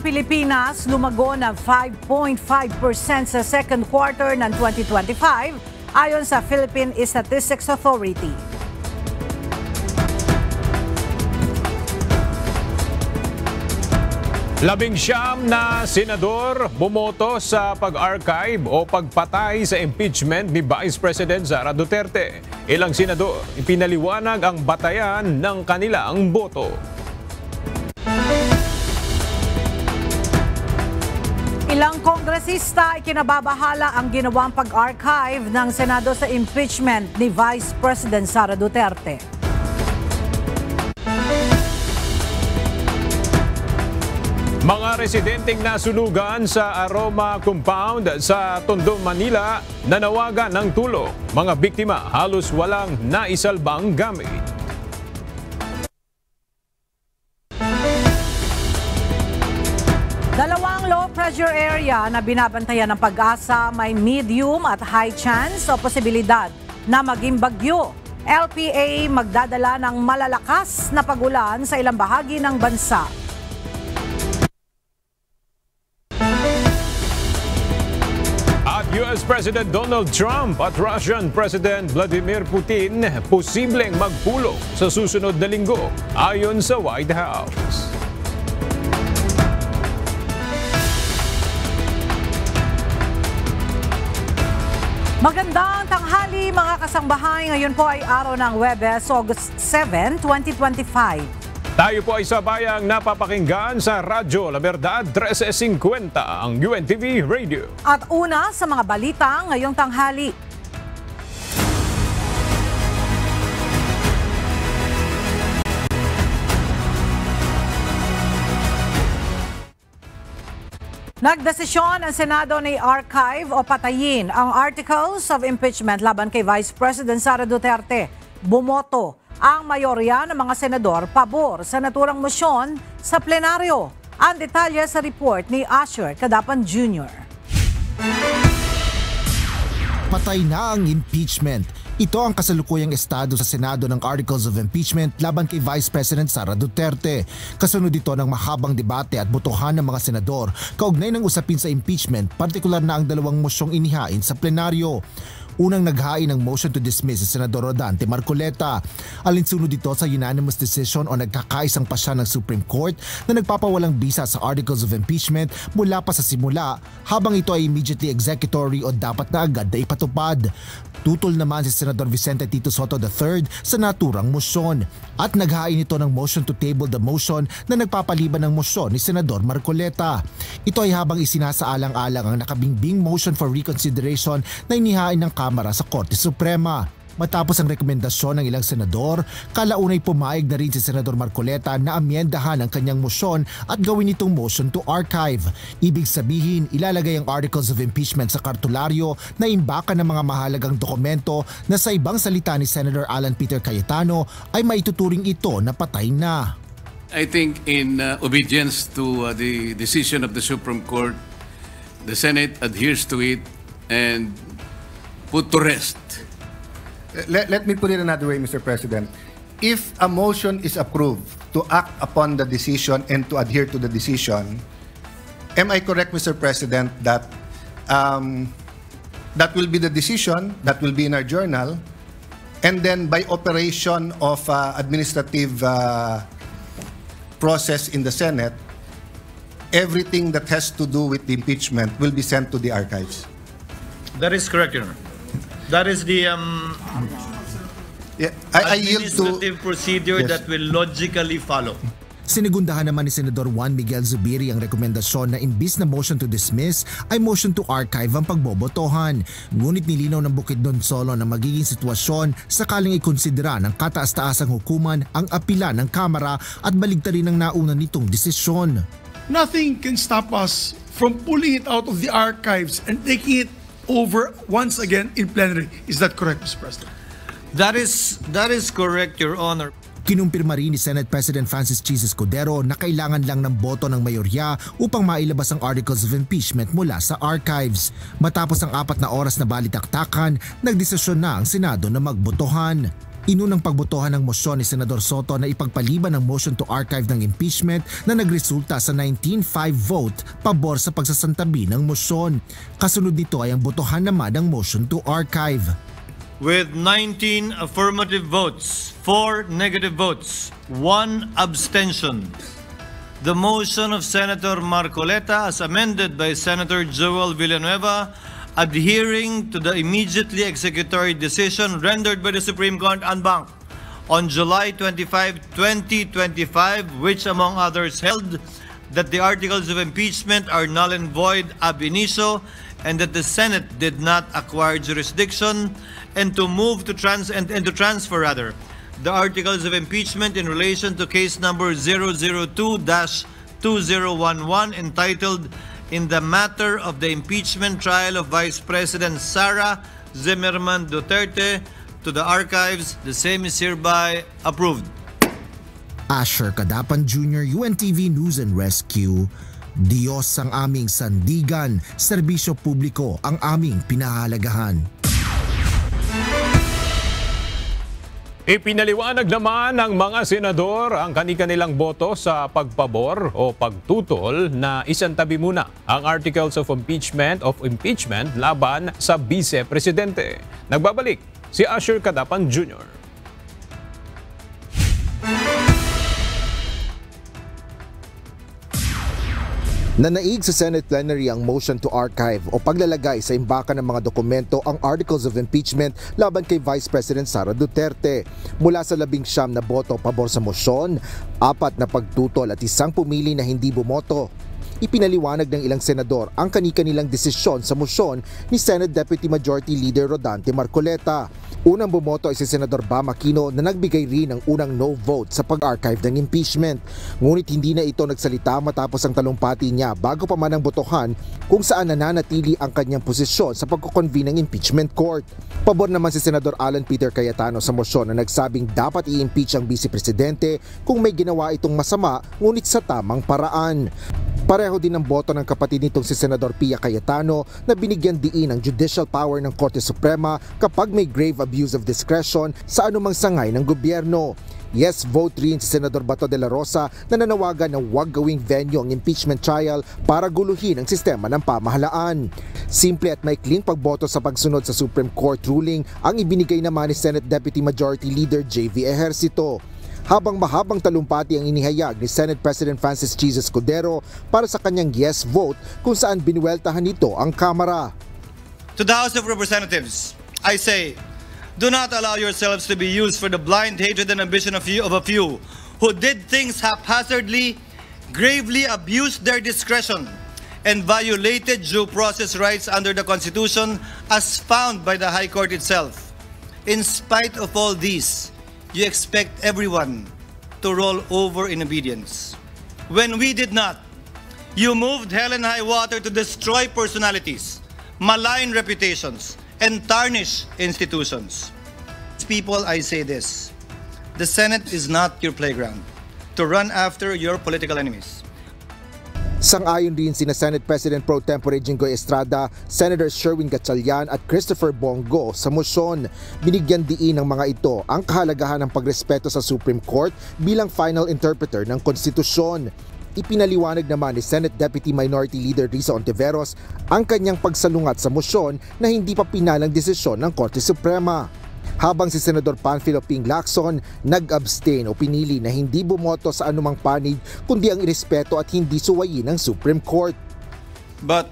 Pilipinas lumago ng 5.5% sa second quarter ng 2025 ayon sa Philippine Statistics Authority. Labing-siyam na senador bumoto sa pag-archive o pagpatay sa impeachment ni Vice President Sara Duterte. Ilang senador ipinaliwanag ang batayan ng kanilang boto. Ilang kongresista ay kinababahala ang ginawang pag-archive ng Senado sa impeachment ni Vice President Sara Duterte. Mga residenteng nasunugan sa Aroma Compound sa Tondo, Manila nanawagan ng tulong. Mga biktima halos walang naisalbang gamit. Dalawang low pressure area na binabantayan ng Pag-asa may medium at high chance o posibilidad na maging bagyo. LPA magdadala ng malalakas na pag-ulan sa ilang bahagi ng bansa. At US President Donald Trump at Russian President Vladimir Putin posibleng magpulong sa susunod na linggo ayon sa White House. Magandang tanghali mga kasangbahay. Ngayon po ay araw ng Huwebes, August 7, 2025. Tayo po ay sabayang napapakinggan sa Radyo La Verdad 1350 ang UNTV Radio. At una sa mga balita ngayong tanghali. Nagdesisyon ang Senado na i-archive o patayin ang articles of impeachment laban kay Vice President Sara Duterte. Bumoto ang mayorya ng mga senador pabor sa naturang mosyon sa plenaryo. Ang detalye sa report ni Asher Cadapan Jr. Patay na ang impeachment. Ito ang kasalukuyang estado sa Senado ng Articles of Impeachment laban kay Vice President Sara Duterte. Kasunod dito ng mahabang debate at botohan ng mga senador kaugnay ng usapin sa impeachment, partikular na ang dalawang mosyong inihain sa plenaryo. Unang naghain ng motion to dismiss si Senador Rodante Marcoleta. Alinsunod dito sa unanimous decision o nagkakaisang pasya ng Supreme Court na nagpapawalang bisa sa Articles of Impeachment mula pa sa simula, habang ito ay immediately executory o dapat na agad na ipatupad. Tutol naman si Senador Vicente Tito Soto III sa naturang motion at naghain ito ng motion to table the motion na nagpapaliban ng motion ni Senador Marcoleta. Ito ay habang isinasaalang-alang ang nakabingbing motion for reconsideration na inihain ng Kamara sa Korte Suprema. Matapos ang rekomendasyon ng ilang senador, kalaunay pumayag na rin si Senador Marcoleta na amyendahan ang kanyang motion at gawin itong motion to archive. Ibig sabihin, ilalagay ang articles of impeachment sa kartularyo na imbakan ng mga mahalagang dokumento na sa ibang salita ni Senator Alan Peter Cayetano ay maituturing ito na patay na. I think in obedience to the decision of the Supreme Court, the Senate adheres to it and put to rest. Let me put it another way, Mr. President. If a motion is approved to act upon the decision and to adhere to the decision, am I correct, Mr. President, that that will be the decision, that will be in our journal, and then by operation of administrative process in the Senate, everything that has to do with the impeachment will be sent to the archives? That is correct, Your Honor. That is the I yield to administrative procedure that will logically follow. Sinigundahan naman ni Senador Juan Miguel Zubiri ang rekomendasyon na imbis na motion to dismiss ay motion to archive ang pagbobotohan. Ngunit nilinaw ng Bukidnon Solo na magiging sitwasyon sakaling ikonsidera ng kataas-taasang hukuman ang apila ng Kamara at baligtarin ang nauna nitong desisyon. Nothing can stop us from pulling it out of the archives and taking it over once again in plenary. Is that correct, Mr. President? That is correct, Your Honor. Kinumpirma rin ni Senate President Francis Chis Escudero na kailangan lang ng boto ng mayorya upang mailabas ang articles of impeachment mula sa archives. Matapos ang 4 na oras na balitaktakan, nagdesisyon na ang Senado na magbotohan. Inunang pagbotohan ng mosyon ni Senador Soto na ipagpaliban ang motion to archive ng impeachment na nagresulta sa 19-5 vote pabor sa pagsasantabi ng mosyon. Kasunod nito ay ang botohan naman ng motion to archive. With 19 affirmative votes, 4 negative votes, 1 abstention, the motion of Senator Marcoleta as amended by Senator Joel Villanueva adhering to the immediately executory decision rendered by the Supreme Court en banc on July 25, 2025, which among others held that the articles of impeachment are null and void ab initio and that the Senate did not acquire jurisdiction and to transfer the articles of impeachment in relation to case number 002-2011 entitled in the matter of the impeachment trial of Vice President Sara Zimmerman Duterte to the archives. The same is hereby approved. Asher Cadapan Jr., UNTV News and Rescue. Diyos ang aming sandigan, serbisyo publiko ang aming pinahalagahan. Ipinaliwanag naman ng mga senador ang kani-kanilang boto sa pagpabor o pagtutol na isantabi muna ang articles of impeachment laban sa Vice Presidente. Nagbabalik si Asher Cadapan Jr. Nanaig sa Senate plenary ang motion to archive o paglalagay sa imbakan ng mga dokumento ang articles of impeachment laban kay Vice President Sara Duterte. Mula sa 19 na boto pabor sa mosyon, 4 na pagtutol at 1 pumili na hindi bumoto. Ipinaliwanag ng ilang senador ang kani-kanilang desisyon sa mosyon ni Senate Deputy Majority Leader Rodante Marcoleta. Unang bumoto ay si Senador Bam Aquino na nagbigay rin ng unang no vote sa pag-archive ng impeachment. Ngunit hindi na ito nagsalita matapos ang talumpati niya bago pa man ang botohan kung saan nananatili ang kanyang posisyon sa pagkukonvene ng impeachment court. Pabor naman si Senador Alan Peter Cayetano sa mosyon na nagsabing dapat i-impeach ang Vice Presidente kung may ginawa itong masama ngunit sa tamang paraan. Pareho din ang boto ng kapatid nitong si Senador Pia Cayetano na binigyan diin ang judicial power ng Korte Suprema kapag may grave abuse of discretion sa anumang sangay ng gobyerno. Yes vote rin si Senador Bato de la Rosa na nanawagan na huwag gawing venue ang impeachment trial para guluhin ang sistema ng pamahalaan. Simple at maikling pagboto sa pagsunod sa Supreme Court ruling ang ibinigay naman ni Senate Deputy Majority Leader J.V. Ejercito. Habang mahabang talumpati ang inihayag ni Senate President Francis Jesus Cordero para sa kanyang yes vote kung saan binuweltahan nito ang Kamara. To the House of Representatives, I say, do not allow yourselves to be used for the blind hatred and ambition of a few who did things haphazardly, gravely abused their discretion, and violated due process rights under the Constitution as found by the High Court itself. In spite of all these, you expect everyone to roll over in obedience. When we did not, you moved hell and high water to destroy personalities, malign reputations, and tarnish institutions. People, I say this, the Senate is not your playground to run after your political enemies. Sang-ayon din sina Senate President Pro Tempore Jinggoy Estrada, Senator Sherwin Gatchalian at Christopher Bongo sa mosyon. Binigyan diin ng mga ito ang kahalagahan ng pagrespeto sa Supreme Court bilang final interpreter ng konstitusyon. Ipinaliwanag naman ni Senate Deputy Minority Leader Risa Ontiveros ang kanyang pagsalungat sa mosyon na hindi pa pinalang desisyon ng Korte Suprema. Habang si Senador Panfilo Ping Lacson nag-abstain o pinili na hindi bumoto sa anumang panig kundi ang irespeto at hindi suwayin ng Supreme Court. But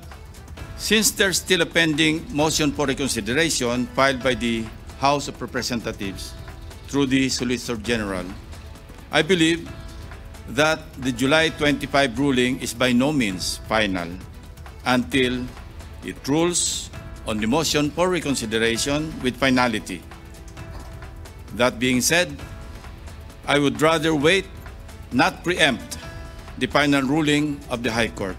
since there's still a pending motion for reconsideration filed by the House of Representatives through the Solicitor General, I believe that the July 25 ruling is by no means final until it rules on the motion for reconsideration with finality. That being said, I would rather wait, not preempt, the final ruling of the High Court.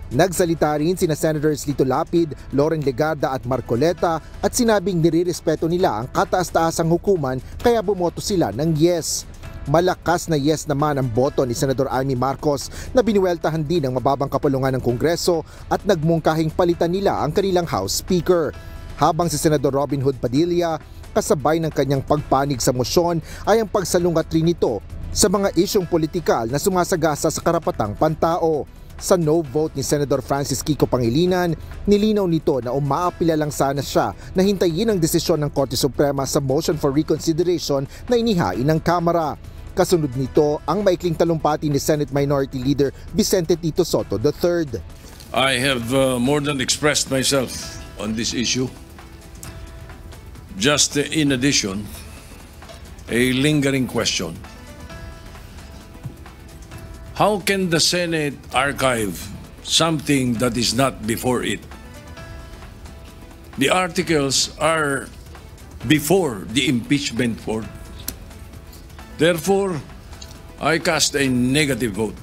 Nagsalita rin sina Senators Lito Lapid, Loren Legarda at Marcoleta at sinabing nirirespeto nila ang kataas-taasang hukuman kaya bumoto sila ng yes. Malakas na yes naman ang boto ni Senador Amy Marcos na binuweltahan din ang mababang kapulungan ng Kongreso at nagmungkahing palitan nila ang kanilang House Speaker. Habang si Senador Robin Hood Padilla, Kasabay ng kanyang pagpanig sa motion ay ang pagsalungat rin nito sa mga isyong politikal na sumasagasa sa karapatang pantao. Sa no vote ni Senator Francis Kiko Pangilinan, nilinaw nito na umaapila lang sana siya na hintayin ang desisyon ng Korte Suprema sa motion for reconsideration na inihain ng Kamara. Kasunod nito ang maikling talumpati ni Senate Minority Leader Vicente Tito Sotto III. I have more than expressed myself on this issue. Just in addition, a lingering question. How can the Senate archive something that is not before it? The articles are before the impeachment court. Therefore, I cast a negative vote.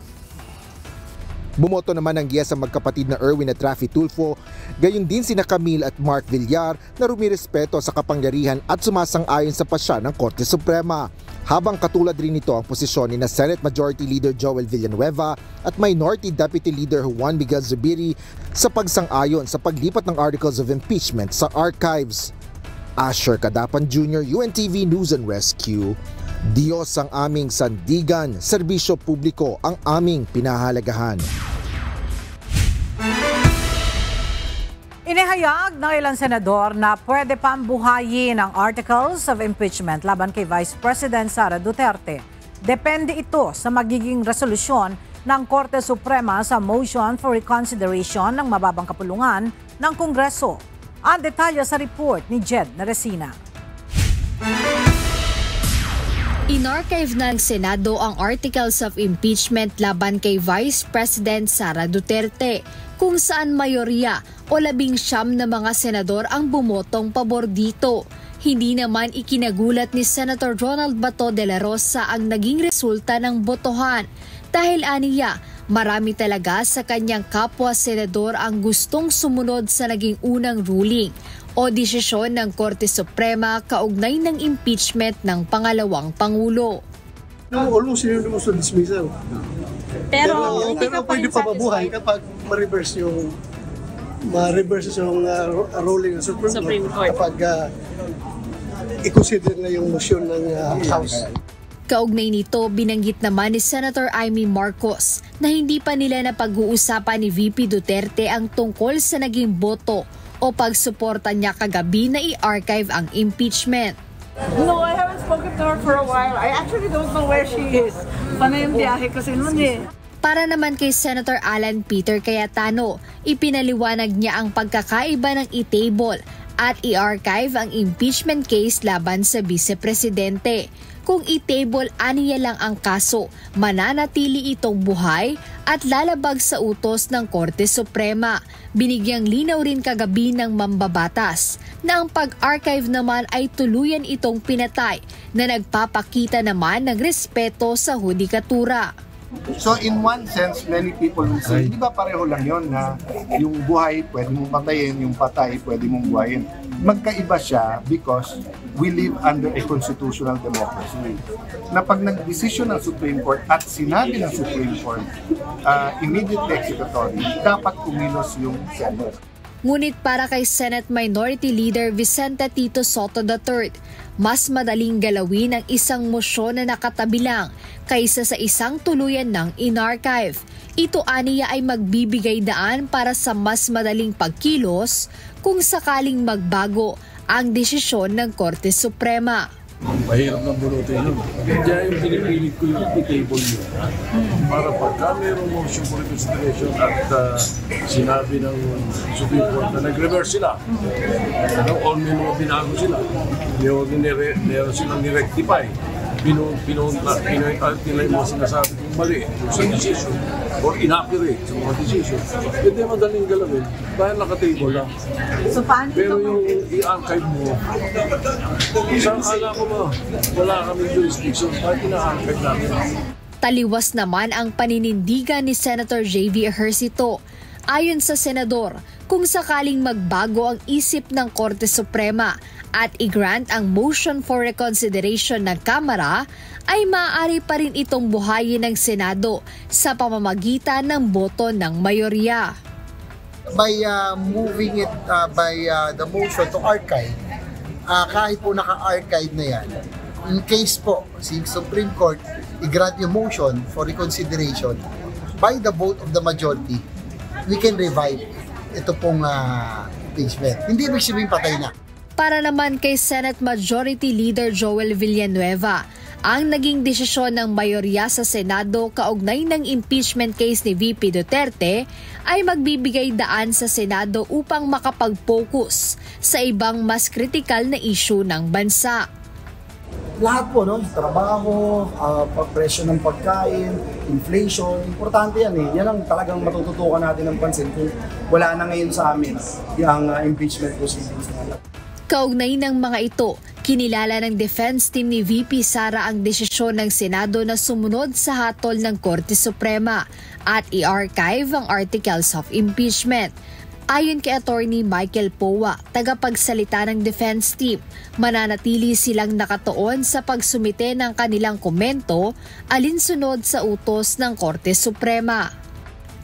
Bumoto naman ang yes ang magkapatid na Erwin at Raffy Tulfo, gayon din sina Camille at Mark Villar na rumirespeto sa kapangyarihan at sumasang-ayon sa pasya ng Korte Suprema. Habang katulad rin nito ang posisyon ni na Senate Majority Leader Joel Villanueva at Minority Deputy Leader Juan Miguel Zubiri sa pagsang-ayon sa paglipat ng Articles of Impeachment sa archives. Asher Cadapan Jr., UNTV News and Rescue. Diyos ang aming sandigan, serbisyo publiko ang aming pinahalagahan. Inihayag ng ilang senador na pwede pang buhayin ang Articles of Impeachment laban kay Vice President Sara Duterte. Depende ito sa magiging resolusyon ng Korte Suprema sa motion for reconsideration ng mababang kapulungan ng Kongreso. Ang detalye sa report ni Jed Naresina. Inarchive ng Senado ang Articles of Impeachment laban kay Vice President Sara Duterte, kung saan mayorya o 19 na mga senador ang bumotong pabor dito. Hindi naman ikinagulat ni Senator Ronald Bato de la Rosa ang naging resulta ng botohan dahil aniya, marami talaga sa kanyang kapwa-senador ang gustong sumunod sa naging unang ruling o desisyon ng Korte Suprema kaugnay ng impeachment ng pangalawang Pangulo. Almost unanimous on dismissal. Pero pwede pa mabuhay kapag ma-reverse yung ruling ng Supreme Court kapag i-consider na yung motion ng House. Kaugnay nito, binanggit naman ni Senator Amy Marcos na hindi pa nila napag-uusapan ni VP Duterte ang tungkol sa naging boto o pagsuporta niya kagabi na i-archive ang impeachment. No, I haven't spoken to her for a while. I actually don't know where she is. Panay yung biyahe kasi nun eh. Para naman kay Senator Alan Peter Cayetano, ipinaliwanag niya ang pagkakaiba ng i-table at i-archive ang impeachment case laban sa Vice-Presidente. Kung i-table, aniya lang ang kaso, mananatili itong buhay at lalabag sa utos ng Korte Suprema. Binigyang linaw rin kagabi ng mambabatas na ang pag-archive naman ay tuluyan itong pinatay na nagpapakita naman ng respeto sa hudikatura. So in one sense, many people will say, di ba pareho lang yon na yung buhay pwede mong patayin, yung patay pwede mong buhayin. Magkaiba siya because we live under a constitutional democracy. Na pag nag-desisyon ng Supreme Court at sinabi ng Supreme Court, immediately executory, dapat kumilos yung Senate. Ngunit para kay Senate Minority Leader Vicente Tito Sotto III, mas madaling galawin ang isang mosyon na nakatabi lang kaysa sa isang tuluyan ng in-archive. Ito aniya ay magbibigay daan para sa mas madaling pagkilos kung sakaling magbago ang desisyon ng Korte Suprema. Mahirap na bunutin yun. Kaya yung pinipilit ko yung i-table yun. Para pagka mayroong motion for reconsideration at sinabi ng Supreme Court na nag-reverse sila, o may mga binago sila, meron silang ni-rectify, pinay mo sinasabi kung mali sa decision or inaccurate sa mga decision. Hindi madaling galawin dahil naka-table lang. So, pero yung i-archive mo, isang kala ko wala kaming jurisdiction, bakit ina-archive namin? Taliwas naman ang paninindigan ni Senator J.V. Ejercito. Ayon sa senador, kung sakaling magbago ang isip ng Korte Suprema at i-grant ang motion for reconsideration ng Kamara, ay maaari pa rin itong buhayin ng Senado sa pamamagitan ng boto ng mayorya. By moving it by the motion to archive, kahit po naka-archive na yan, in case po si Supreme Court i-grant yung motion for reconsideration, by the vote of the majority, we can revive ito pong impeachment. Hindi ibig sabihin patay na. Para naman kay Senate Majority Leader Joel Villanueva, ang naging desisyon ng mayorya sa Senado kaugnay ng impeachment case ni VP Duterte ay magbibigay daan sa Senado upang makapag-focus sa ibang mas kritikal na issue ng bansa. Lahat po, no? Trabaho, presyo ng pagkain, inflation, importante yan eh. Yan ang talagang matututukan natin ng pansin kung wala na ngayon sa amin yung impeachment proceedings. Kaugnay ng mga ito, kinilala ng defense team ni VP Sara ang desisyon ng Senado na sumunod sa hatol ng Korte Suprema at i-archive ang articles of impeachment. Ayon kay Attorney Michael Powa, tagapagsalita ng defense team, mananatili silang nakatuon sa pagsumite ng kanilang komento alinsunod sa utos ng Korte Suprema.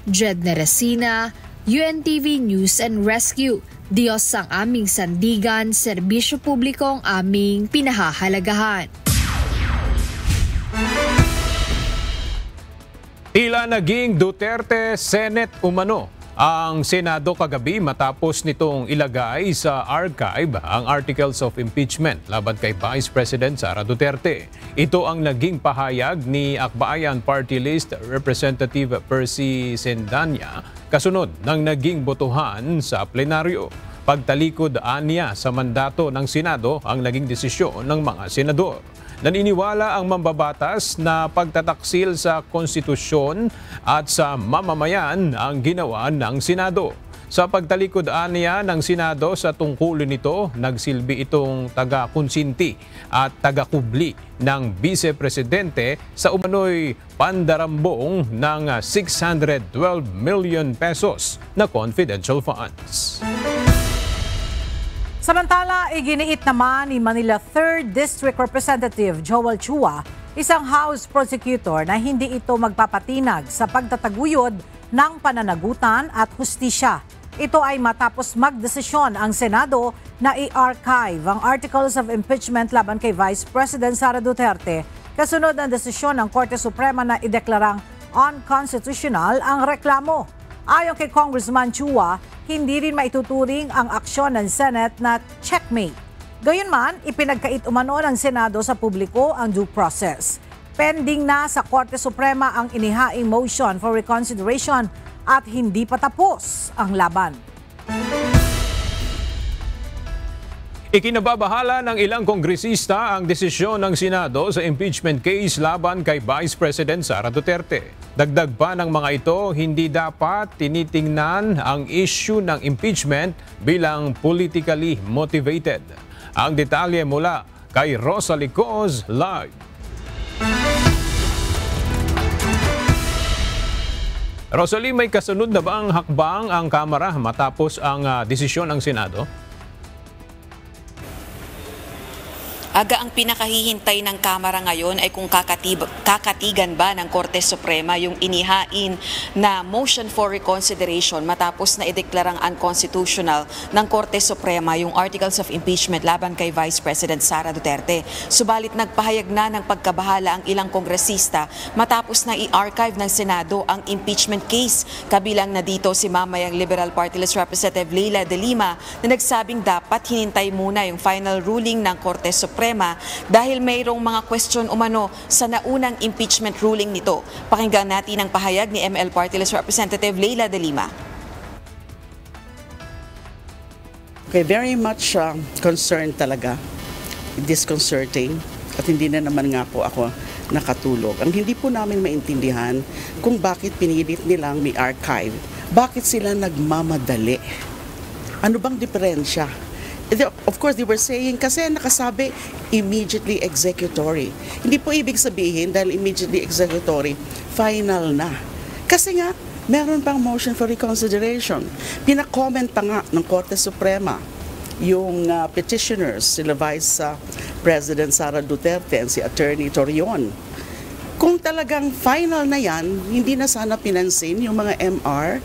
Jed Neresina, UNTV News and Rescue. Diyos ang aming sandigan, serbisyo publiko ang aming pinahahalagahan. Tila naging Duterte Senate umano ang Senado kagabi matapos nitong ilagay sa archive ang articles of impeachment laban kay Vice President Sara Duterte. Ito ang naging pahayag ni Akbayan Party List Representative Percy Sendanya kasunod ng naging botohan sa plenaryo. Pagtalikod aniya sa mandato ng Senado ang naging desisyon ng mga senador. Naniniwala ang mambabatas na pagtataksil sa konstitusyon at sa mamamayan ang ginawa ng Senado. Sa pagtalikod aniya ng Senado sa tungkulin nito, nagsilbi itong taga-konsinti at taga-kubli ng Vice Presidente sa umano'y pandarambong ng 612 million pesos na confidential funds. Samantala, iginiit naman ni Manila 3rd District Representative Joel Chua, isang House Prosecutor, na hindi ito magpapatinag sa pagtataguyod ng pananagutan at hustisya. Ito ay matapos magdesisyon ang Senado na i-archive ang articles of impeachment laban kay Vice President Sara Duterte, kasunod ng desisyon ng Korte Suprema na ideklarang unconstitutional ang reklamo. Ayon kay Congressman Chua, hindi rin maituturing ang aksyon ng Senate na checkmate. Gayunman, ipinagkait umano ng Senado sa publiko ang due process. Pending na sa Korte Suprema ang inihaing motion for reconsideration at hindi pa tapos ang laban. Ikinababahala ng ilang kongresista ang desisyon ng Senado sa impeachment case laban kay Vice President Sara Duterte. Dagdag pa ng mga ito, hindi dapat tinitingnan ang issue ng impeachment bilang politically motivated. Ang detalye mula kay Rosalie Coz live. Rosalie, may kasunod na ba ang hakbang ang Kamara matapos ang desisyon ng Senado? Aga ang pinakahihintay ng Kamara ngayon ay kung kakatigan ba ng Korte Suprema yung inihain na motion for reconsideration matapos na ideklarang unconstitutional ng Korte Suprema yung articles of impeachment laban kay Vice President Sara Duterte. Subalit nagpahayag na ng pagkabahala ang ilang kongresista matapos na i-archive ng Senado ang impeachment case. Kabilang na dito si mamayang Liberal Party List Representative Leila de Lima na nagsabing dapat hinintay muna yung final ruling ng Korte Suprema dahil mayroong mga question umano sa naunang impeachment ruling nito. Pakinggan natin ang pahayag ni ML Party List Representative Leila de Lima. Okay, very much concerned talaga, disconcerting, at hindi na naman nga po ako nakatulog. Ang hindi po namin maintindihan kung bakit pinilit nilang may archive, bakit sila nagmamadali. Ano bang diferensya? Of course, they were saying kasi nakasabi immediately executory. Hindi po ibig sabihin dahil immediately executory, final na. Kasi nga, meron pang motion for reconsideration. Pina-comment pa nga ng Korte Suprema yung petitioners, sila Vice President Sara Duterte and si Attorney Torion. Kung talagang final na yan, hindi na sana pinansin yung mga MR.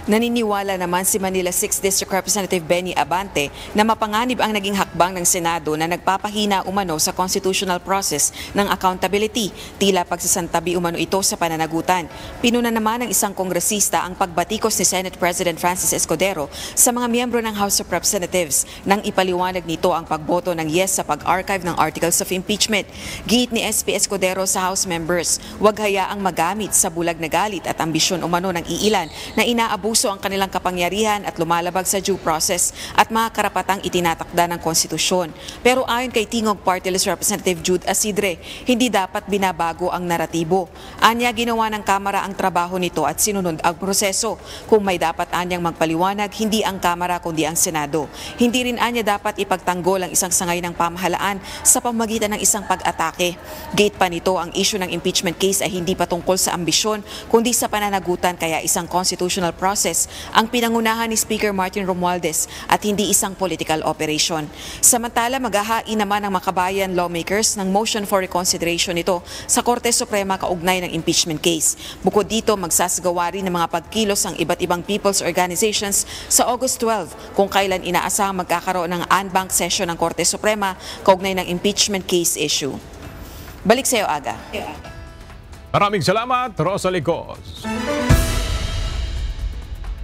Naniniwala naman si Manila 6th District Representative Benny Abante na mapanganib ang naging hakbang ng Senado na nagpapahina umano sa constitutional process ng accountability, tila pagsasantabi umano ito sa pananagutan. Pinuna naman ng isang kongresista ang pagbatikos ni Senate President Francis Escudero sa mga miyembro ng House of Representatives nang ipaliwanag nito ang pagboto ng yes sa pag-archive ng articles of impeachment. Giit ni SP Escudero sa House members, huwag hayaang magamit sa bulag na galit at ambisyon umano ng iilan na inaabuso ang kanilang kapangyarihan at lumalabag sa due process at mga karapatang itinatakda ng konstitusyon. Pero ayon kay Tingog Party List Representative Jude Asidre, hindi dapat binabago ang naratibo. Anya, ginawa ng Kamara ang trabaho nito at sinunod ang proseso. Kung may dapat anyang magpaliwanag, hindi ang Kamara kundi ang Senado. Hindi rin anya dapat ipagtanggol ang isang sangay ng pamahalaan sa pamamagitan ng isang pag-atake. Gate pa nito, ang issue ng impeachment case ay hindi patungkol sa ambisyon kundi sa pananagutan, kaya isang constitutional process ang pinangunahan ni Speaker Martin Romualdez at hindi isang political operation. Samantala, maghahain naman ng makabayan lawmakers ng motion for reconsideration nito sa Korte Suprema kaugnay ng impeachment case. Bukod dito, magsasagawa rin ng mga pagkilos ang iba't ibang people's organizations sa August 12 kung kailan inaasahang magkakaroon ng en banc session ng Korte Suprema kaugnay ng impeachment case issue. Balik sa iyo, Aga. Maraming salamat, Rosalie Cos.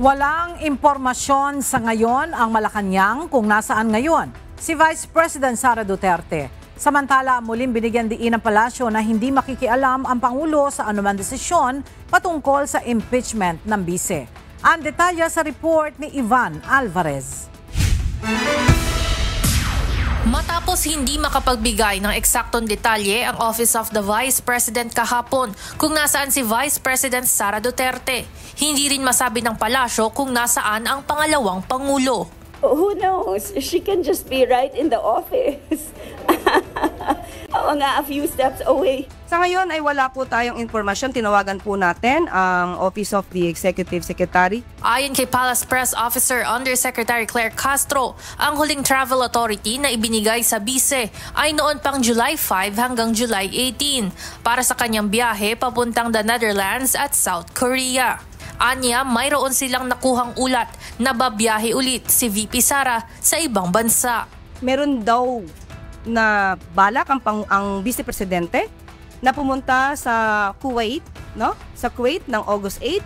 Walang impormasyon sa ngayon ang Malacanang kung nasaan ngayon si Vice President Sara Duterte. Samantala, muling binigyan diin ng palasyo na hindi makikialam ang Pangulo sa anumang desisyon patungkol sa impeachment ng bise. Ang detalye sa report ni Ivan Alvarez. Matapos hindi makapagbigay ng eksaktong detalye ang Office of the Vice President kahapon kung nasaan si Vice President Sara Duterte, hindi rin masabi ng palasyo kung nasaan ang pangalawang Pangulo. Who knows? She can just be right in the office. O nga, a few steps away. Sa ngayon ay wala po tayong impormasyon. Tinawagan po natin ang Office of the Executive Secretary. Ayon kay Palace Press Officer Undersecretary Claire Castro, ang huling travel authority na ibinigay sa bise ay noon pang July 5 hanggang July 18 para sa kanyang biyahe papuntang the Netherlands at South Korea. Anya, mayroon silang nakuhang ulat na babiyahe ulit si VP Sara sa ibang bansa. Meron daw na balak ang Vice Presidente na pumunta sa Kuwait, no? Sa Kuwait ng August 8.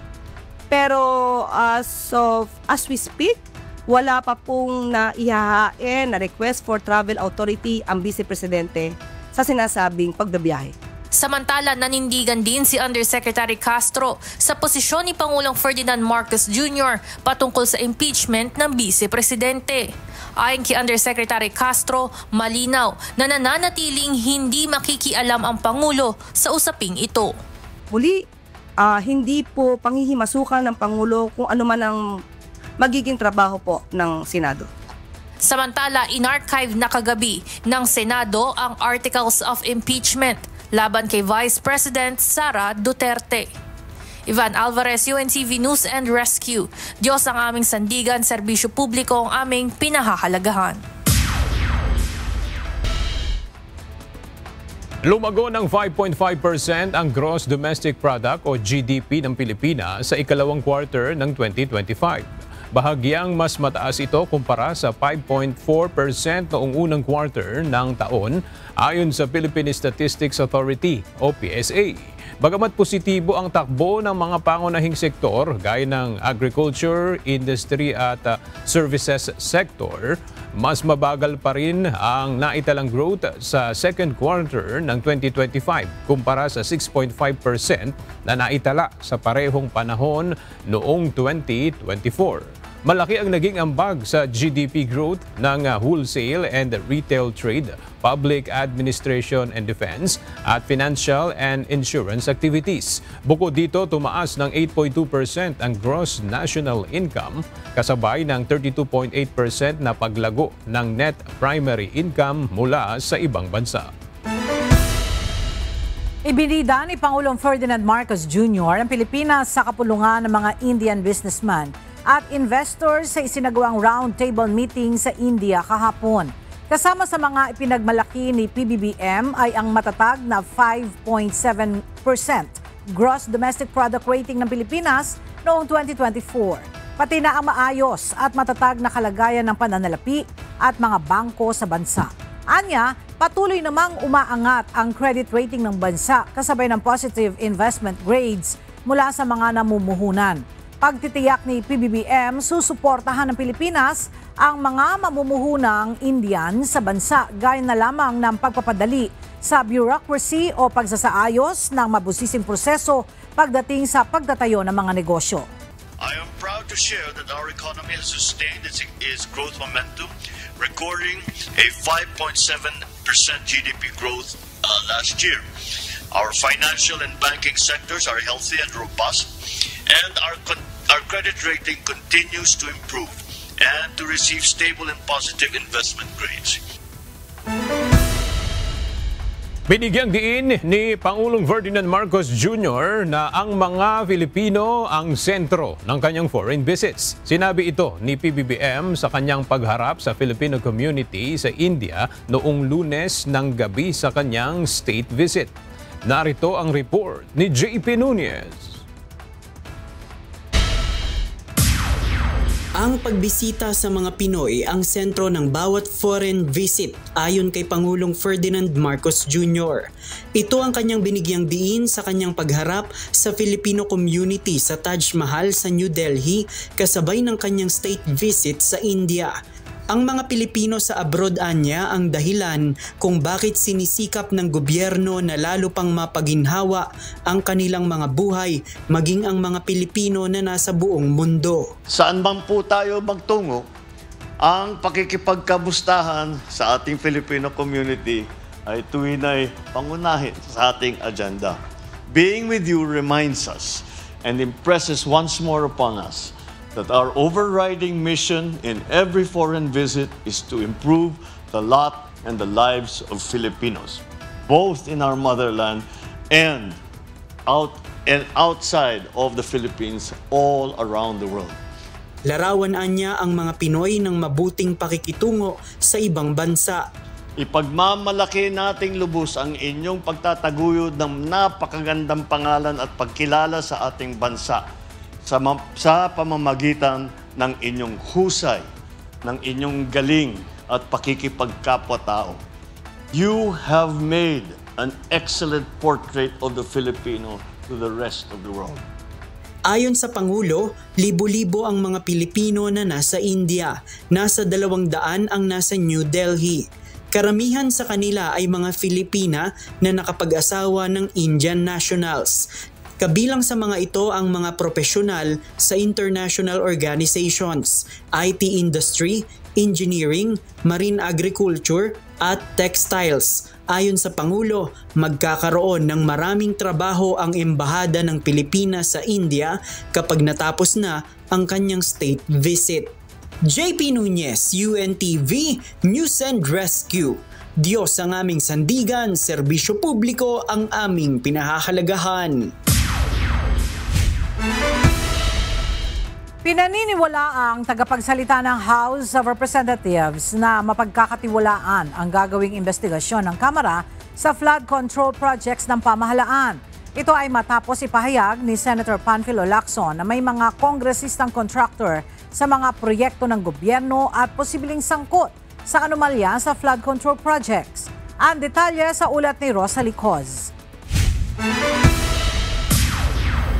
Pero as we speak, wala pa pong naihahain na request for travel authority ang Vice Presidente sa sinasabing pagbabiyahe. Samantala, nanindigan din si Undersecretary Castro sa posisyon ni Pangulong Ferdinand Marcos Jr. patungkol sa impeachment ng Vice Presidente. Ayon kay Undersecretary Castro, malinaw na nananatiling hindi makikialam ang Pangulo sa usaping ito. Muli, hindi po panghihimasukan ng Pangulo kung ano man ang magiging trabaho po ng Senado. Samantala, inarchive na kagabi ng Senado ang Articles of Impeachment laban kay Vice President Sara Duterte. Ivan Alvarez, UNTV News and Rescue. Diyos ang aming sandigan, serbisyo publiko ang aming pinahahalagahan. Lumago ng 5.5% ang Gross Domestic Product o GDP ng Pilipinas sa ikalawang quarter ng 2025. Bahagyang mas mataas ito kumpara sa 5.4% noong unang quarter ng taon ayon sa Philippine Statistics Authority o PSA. Bagamat positibo ang takbo ng mga pangunahing sektor gaya ng agriculture, industry at services sector, mas mabagal pa rin ang naitalang growth sa second quarter ng 2025 kumpara sa 6.5% na naitala sa parehong panahon noong 2024. Malaki ang naging ambag sa GDP growth ng wholesale and retail trade, public administration and defense, at financial and insurance activities. Bukod dito, tumaas ng 8.2% ang gross national income, kasabay ng 32.8% na paglago ng net primary income mula sa ibang bansa. Ibinida ni Pangulong Ferdinand Marcos Jr. ang Pilipinas sa kapulungan ng mga Indian businessman at investors sa isinagawang roundtable meeting sa India kahapon. Kasama sa mga ipinagmalaki ni PBBM ay ang matatag na 5.7% gross domestic product rating ng Pilipinas noong 2024. pati na ang maayos at matatag na kalagayan ng pananalapi at mga bangko sa bansa. Anya, patuloy namang umaangat ang credit rating ng bansa kasabay ng positive investment grades mula sa mga namumuhunan. Pagtitiyak ni PBBM, susuportahan ng Pilipinas ang mga mamumuhunang Indian sa bansa gaya na lamang ng pagpapadali sa bureaucracy o pagsasaayos ng mabusising proseso pagdating sa pagtatayo ng mga negosyo. I am proud to share that our economy has sustained its growth momentum, recording a 5.7% GDP growth last year. Our financial and banking sectors are healthy and robust, and our credit rating continues to improve and to receive stable and positive investment grades. Binigyang diin ni Pangulong Ferdinand Marcos Jr. na ang mga Filipino ang sentro ng kanyang foreign visits. Sinabi ito ni PBBM sa kanyang pagharap sa Filipino community sa India noong Lunes ng gabi sa kanyang state visit. Narito ang report ni JP Nunez. Ang pagbisita sa mga Pinoy ang sentro ng bawat foreign visit ayon kay Pangulong Ferdinand Marcos Jr. Ito ang kanyang binigyang diin sa kanyang pagharap sa Filipino community sa Taj Mahal sa New Delhi kasabay ng kanyang state visit sa India. Ang mga Pilipino sa abroad anya ang dahilan kung bakit sinisikap ng gobyerno na lalo pang mapaginhawa ang kanilang mga buhay maging ang mga Pilipino na nasa buong mundo. Saan man po tayo magtungo, ang pakikipagkamustahan sa ating Filipino community ay tuwinay pangunahin sa ating agenda. Being with you reminds us and impresses once more upon us that our overriding mission in every foreign visit is to improve the lot and the lives of Filipinos, both in our motherland and outside of the Philippines, all around the world. Larawan anya ang mga Pinoy ng mabuting pakikitungo sa ibang bansa. Ipagmamalaki nating lubos ang inyong pagtataguyod ng napakagandang pangalan at pagkilala sa ating bansa sa pamamagitan ng inyong husay, ng inyong galing at pakikipagkapwa-tao. You have made an excellent portrait of the Filipino to the rest of the world. Ayon sa Pangulo, libo-libo ang mga Pilipino na nasa India, nasa 200 ang nasa New Delhi. Karamihan sa kanila ay mga Filipina na nakapag-asawa ng Indian nationals. Kabilang sa mga ito ang mga profesional sa international organizations, IT industry, engineering, marine agriculture at textiles. Ayon sa Pangulo, magkakaroon ng maraming trabaho ang Embahada ng Pilipinas sa India kapag natapos na ang kanyang state visit. JP Nunez, UNTV, News and Rescue. Diyos ang aming sandigan, serbisyo publiko ang aming pinahahalagahan. Pinaniniwala ang tagapagsalita ng House of Representatives na mapagkakatiwalaan ang gagawing investigasyon ng Kamara sa flood control projects ng pamahalaan. Ito ay matapos ipahayag ni Senator Panfilo Lacson na may mga kongresistang contractor sa mga proyekto ng gobyerno at posibleng sangkot sa anomalya sa flood control projects. Ang detalye sa ulat ni Rosalie Coz.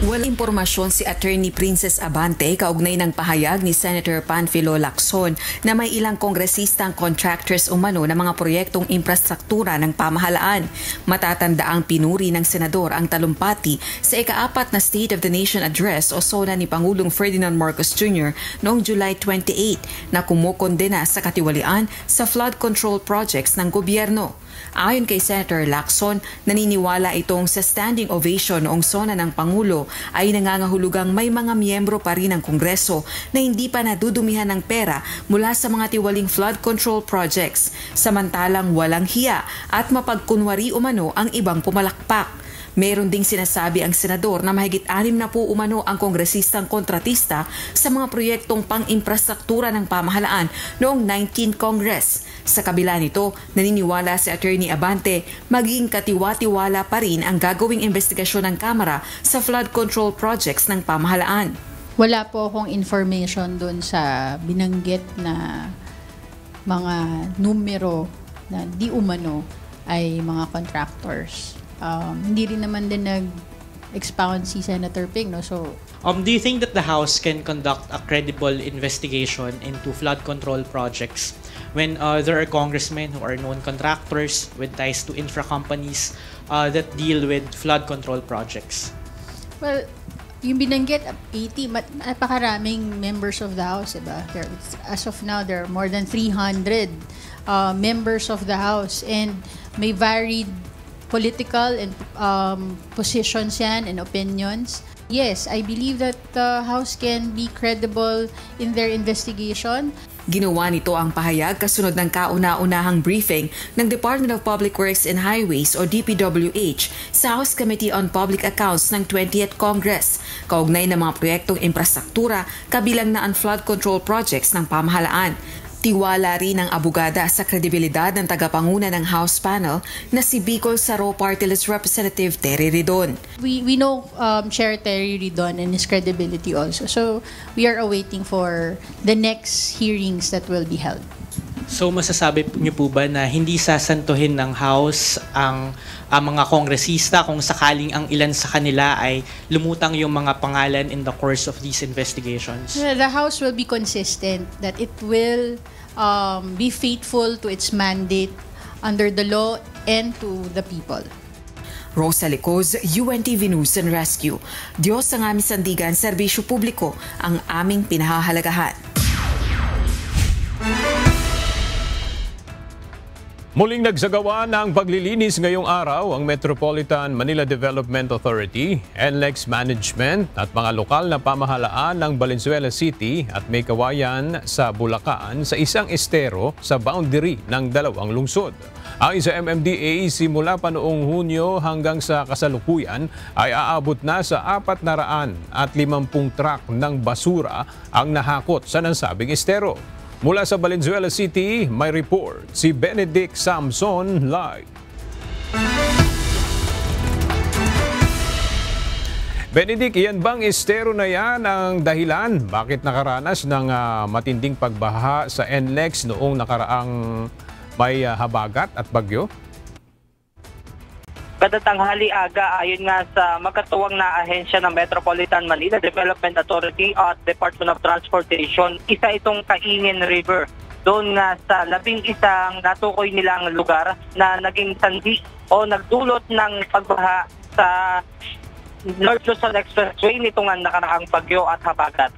Walang impormasyon si Attorney Princess Abante kaugnay ng pahayag ni Senator Panfilo Lacson na may ilang kongresistang contractors umano ng mga proyektong infrastruktura ng pamahalaan. Matatanda ang pinuri ng senador ang talumpati sa ika-4 na State of the Nation Address o SONA ni Pangulong Ferdinand Marcos Jr. noong July 28 na kumukondena sa katiwalian sa flood control projects ng gobyerno. Ayon kay Senator Lacson, naniniwala itong sa standing ovation noong SONA ng Pangulo ay nangangahulugang may mga miyembro pa rin ng Kongreso na hindi pa nadudumihan ng pera mula sa mga tiwaling flood control projects, samantalang walang hiya at mapagkunwari umano ang ibang pumalakpak. Meron ding sinasabi ang senador na mahigit 60 umano ang kongresistang kontratista sa mga proyektong pang-infrastruktura ng pamahalaan noong 19th Congress. Sa kabila nito, naniniwala si Attorney Abante magiging katiwa-tiwala pa rin ang gagawing investigasyon ng Kamara sa flood control projects ng pamahalaan. Wala po akong information doon sa binanggit na mga numero na di umano ay mga contractors. Hindi rin naman din nag-expound si Senator Ping, no? So, do you think that the House can conduct a credible investigation into flood control projects when there are congressmen who are known contractors with ties to infra companies that deal with flood control projects? Well, yung binanggit, 80, napakaraming members of the House, diba? As of now, there are more than 300 members of the House, and may varied political and positions yan and opinions. Yes, I believe that the House can be credible in their investigation. Ginawa nito ang pahayag kasunod ng kauna-unahang briefing ng Department of Public Works and Highways o DPWH sa House Committee on Public Accounts ng 20th Congress, kaugnay ng mga proyektong infrastruktura kabilang na ang flood control projects ng pamahalaan. Tiwala rin ang abogada sa kredibilidad ng tagapanguna ng House panel na si Bicol Saro Party List Representative Terry Ridon. We know Chair Terry Ridon and his credibility also. So we are awaiting for the next hearings that will be held. So masasabi niyo po ba na hindi sasantuhin ng House ang mga kongresista kung sakaling ang ilan sa kanila ay lumutang yung mga pangalan in the course of these investigations? The House will be consistent that it will be faithful to its mandate under the law and to the people. Rosa Licoz, UNTV News and Rescue. Diyos ang aming sandigan, serbisyo publiko ang aming pinahahalagahan. Muling nagsagawa ng paglilinis ngayong araw ang Metropolitan Manila Development Authority, NLEX Management at mga lokal na pamahalaan ng Valenzuela City at May Kawayan sa Bulacan sa isang estero sa boundary ng dalawang lungsod. Ayon sa MMDA, simula pa noong Hunyo hanggang sa kasalukuyan ay aabot na sa 450 truck ng basura ang nahakot sa nasabing estero. Mula sa Valenzuela City, may report si Benedict Samson live. Benedict, iyan bang estero na yan ang dahilan bakit nakaranas ng matinding pagbaha sa NLEX noong nakaraang may habagat at bagyo? Kada tanghali aga, ayon nga sa magkatuwang na ahensya ng Metropolitan Manila Development Authority at Department of Transportation, isa itong Kaingin River. Doon nga sa 11 natukoy nilang lugar na naging sanhi o nagdulot ng pagbaha sa North Luzon Expressway nitong nakaraang bagyo at habagat.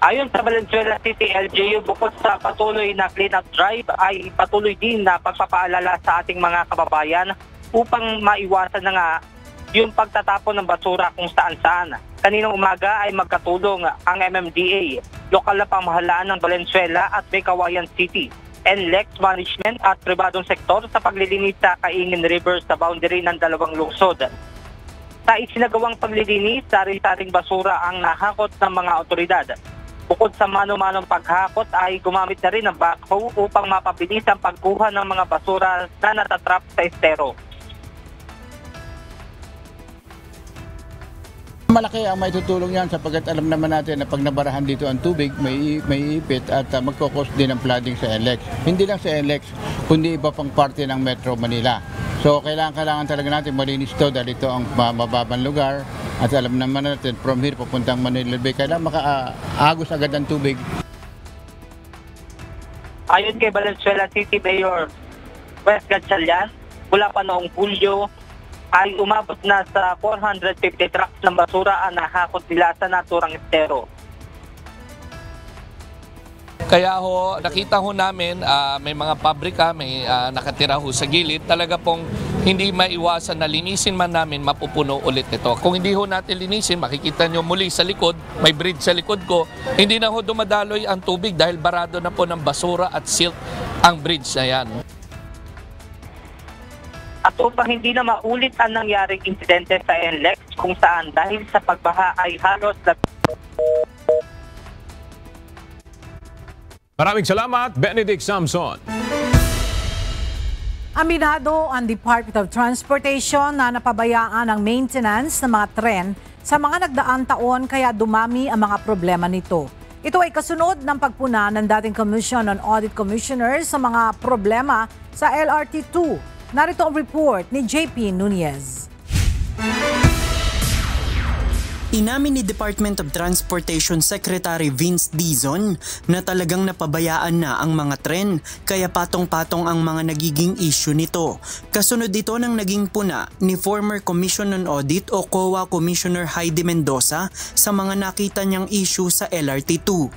Ayon sa Valenzuela City LGU, bukod sa patuloy na clean-up drive ay patuloy din na pagpapaalala sa ating mga kababayan upang maiwasan na nga yung pagtatapon ng basura kung saan-saan. Kaninang umaga ay magkatulong ang MMDA, lokal na pamahalaan ng Valenzuela at May Kawayan City, NLEX Management at pribadong sektor sa paglilinis sa Kaingin River sa boundary ng dalawang lungsod. Sa isinagawang paglilinis, sari-saring basura ang nahakot ng mga otoridad. Bukod sa mano-manong paghakot ay gumamit na rin ng backhoe upang mapabilis ang pagkuha ng mga basura na natatrap sa estero. Malaki ang maitutulong yan sapagkat alam naman natin na pag nabarahan dito ang tubig, may ipit at magkakos din ang flooding sa NLEX. Hindi lang sa NLEX, kundi iba pang parte ng Metro Manila. So kailangan talaga natin malinis ito dahil ito ang mababang lugar at alam naman natin from here papuntang Manila Bay, kailangan makaagos agad ang tubig. Ayon kay Valenzuela City Mayor Wes Gatchalian, mula pa noong Hulyo ay umabot na sa 450 trucks ng basura ang nahakot nila sa naturang estero. Kaya nakita namin may mga pabrika, may nakatira sa gilid. Talaga pong hindi maiwasan na linisin man namin, mapupuno ulit ito. Kung hindi natin linisin, makikita nyo muli sa likod, may bridge sa likod ko, hindi na dumadaloy ang tubig dahil barado na po ng basura at silt ang bridge na yan. At upang hindi na maulit ang nangyaring insidente sa NLEX kung saan dahil sa pagbaha ay halos Maraming salamat, Benedict Samson. Aminado ang Department of Transportation na napabayaan ang maintenance ng mga tren sa mga nagdaang taon kaya dumami ang mga problema nito. Ito ay kasunod ng pagpuna ng dating Commission on Audit Commissioners sa mga problema sa LRT2. Narito ang report ni JP Nunez. Inamin ni Department of Transportation Secretary Vince Dizon na talagang napabayaan na ang mga tren kaya patong-patong ang mga nagiging issue nito. Kasunod ito ng naging puna ni former Commission on Audit o COA Commissioner Heidi Mendoza sa mga nakita niyang issue sa LRT2.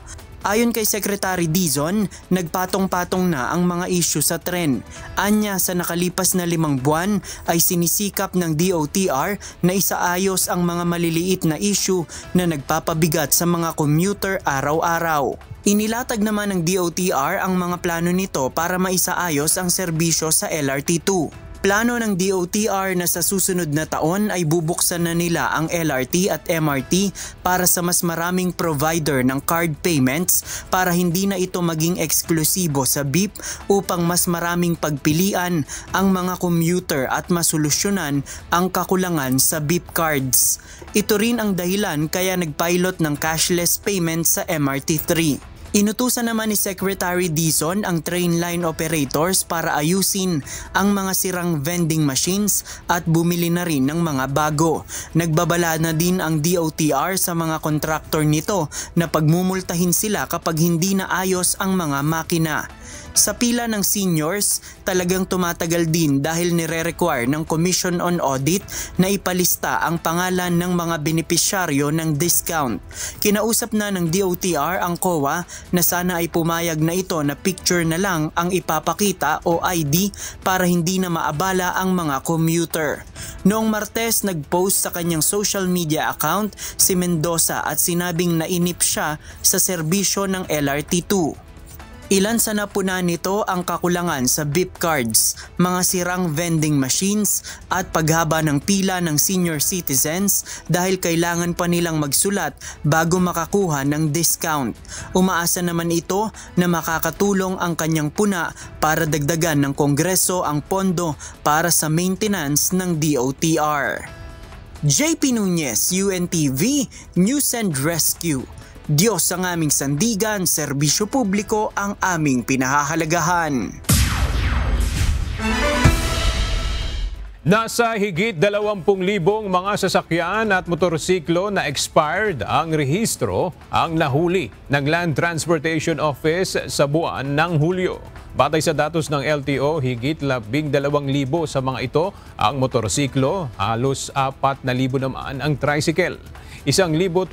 Ayon kay Secretary Dizon, nagpatong-patong na ang mga issue sa tren. Anya sa nakalipas na 5 buwan ay sinisikap ng DOTR na isaayos ang mga maliliit na issue na nagpapabigat sa mga commuter araw-araw. Inilatag naman ng DOTR ang mga plano nito para maisaayos ang serbisyo sa LRT2. Plano ng DOTR na sa susunod na taon ay bubuksan na nila ang LRT at MRT para sa mas maraming provider ng card payments para hindi na ito maging eksklusibo sa BIP upang mas maraming pagpilian ang mga commuter at masolusyonan ang kakulangan sa BIP cards. Ito rin ang dahilan kaya nagpilot ng cashless payments sa MRT3. Inutusan naman ni Secretary Dizon ang train line operators para ayusin ang mga sirang vending machines at bumili na rin ng mga bago. Nagbabala na din ang DOTR sa mga contractor nito na pagmumultahin sila kapag hindi na ayos ang mga makina. Sa pila ng seniors, talagang tumatagal din dahil nire-require ng Commission on Audit na ipalista ang pangalan ng mga benepisyaryo ng discount. Kinausap na ng DOTR ang COA na sana ay pumayag na ito na picture na lang ang ipapakita o ID para hindi na maabala ang mga commuter. Noong Martes, nag-post sa kanyang social media account si Mendoza at sinabing nainip siya sa serbisyo ng LRT2. Ilan sa napuna nito ang kakulangan sa BIP cards, mga sirang vending machines at paghaba ng pila ng senior citizens dahil kailangan pa nilang magsulat bago makakuha ng discount. Umaasa naman ito na makakatulong ang kanyang puna para dagdagan ng Kongreso ang pondo para sa maintenance ng DOTR. JP Nunez, UNTV, News and Rescue. Diyos ang aming sandigan, serbisyo publiko ang aming pinahahalagahan. Nasa higit 20,000 mga sasakyan at motorsiklo na expired ang rehistro ang nahuli ng Land Transportation Office sa buwan ng Hulyo. Batay sa datos ng LTO, higit 12,000 sa mga ito ang motorsiklo, halos 4,000 naman ang tricycle. 1,800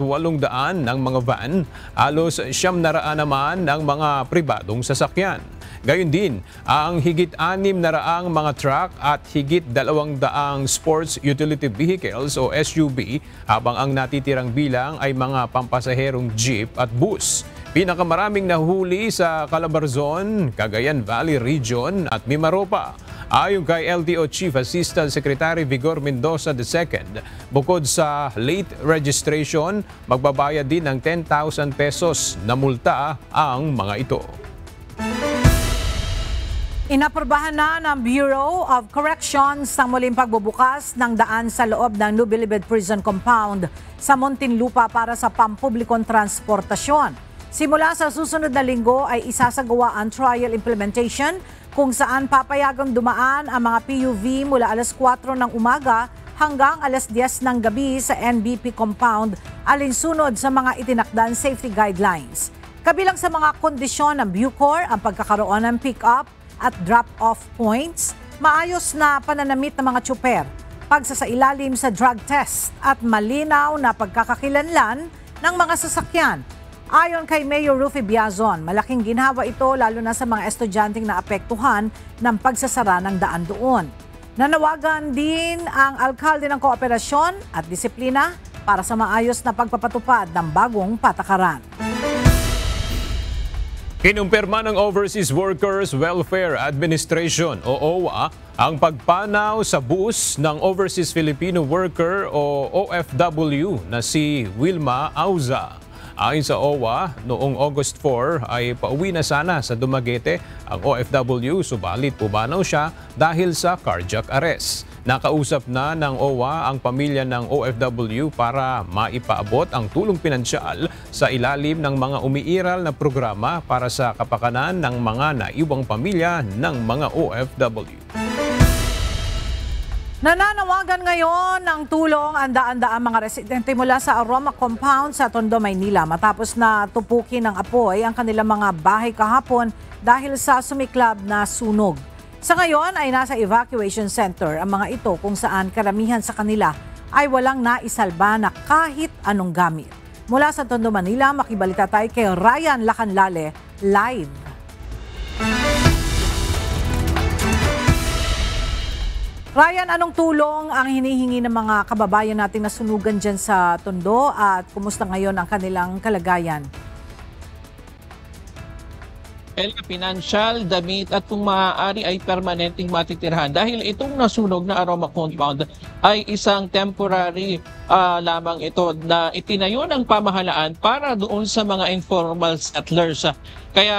ng mga van, halos 900 naman ng mga pribadong sasakyan. Gayon din, ang higit 600 mga truck at higit 200 sports utility vehicles o SUV, habang ang natitirang bilang ay mga pampasaherong jeep at bus. Pinakamaraming nahuli sa Calabarzon, Cagayan Valley Region at Mimaropa. Ayon kay LTO Chief Assistant Secretary Vigor Mendoza II, bukod sa late registration, magbabayad din ng 10,000 pesos na multa ang mga ito. Inaprobahan na ng Bureau of Corrections ang muling pagbubukas ng daan sa loob ng Nubilibid Prison Compound sa Muntinlupa para sa pampublikong transportasyon. Simula sa susunod na linggo ay isasagawa ang trial implementation kung saan papayagang dumaan ang mga PUV mula alas 4 ng umaga hanggang alas 10 ng gabi sa NBP compound alinsunod sa mga itinakdang safety guidelines. Kabilang sa mga kondisyon ng Bucor ang pagkakaroon ng pick-up at drop-off points, maayos na pananamit ng mga tsuper, pagsasailalim sa drug test at malinaw na pagkakakilanlan ng mga sasakyan. Ayon kay Mayor Rufy Biazon, malaking ginhawa ito lalo na sa mga estudyanteng naapektuhan ng pagsasara ng daan doon. Nanawagan din ang alkalde ng kooperasyon at disiplina para sa maayos na pagpapatupad ng bagong patakaran. Kinumpirma ng Overseas Workers Welfare Administration o OWA ang pagpanaw sa bus ng Overseas Filipino Worker o OFW na si Wilma Auza. Ayon sa OWA, noong August 4 ay pauwi na sana sa Dumaguete ang OFW, subalit pumanaw siya dahil sa cardiac arrest. Nakausap na ng OWA ang pamilya ng OFW para maipaabot ang tulong pinansyal sa ilalim ng mga umiiral na programa para sa kapakanan ng mga naiwang pamilya ng mga OFW. Nananawagan ngayon ng tulong ang daan-daang mga residente mula sa Aroma Compound sa Tondo, Maynila matapos na tupukin ng apoy ang kanilang mga bahay kahapon dahil sa sumiklab na sunog. Sa ngayon ay nasa evacuation center ang mga ito kung saan karamihan sa kanila ay walang naisalba na kahit anong gamit. Mula sa Tondo, Manila, makibalita tayo kay Ryan Lacanlale live. Ryan, anong tulong ang hinihingi ng mga kababayan natin na sunugan dyan sa Tondo at kumusta ngayon ang kanilang kalagayan? Pinansyal, damit at kung maaari ay permanenteng matitirhan. Dahil itong nasunog na Aroma Compound ay isang temporary lamang ito na itinayo ng pamahalaan para doon sa mga informal settlers. Kaya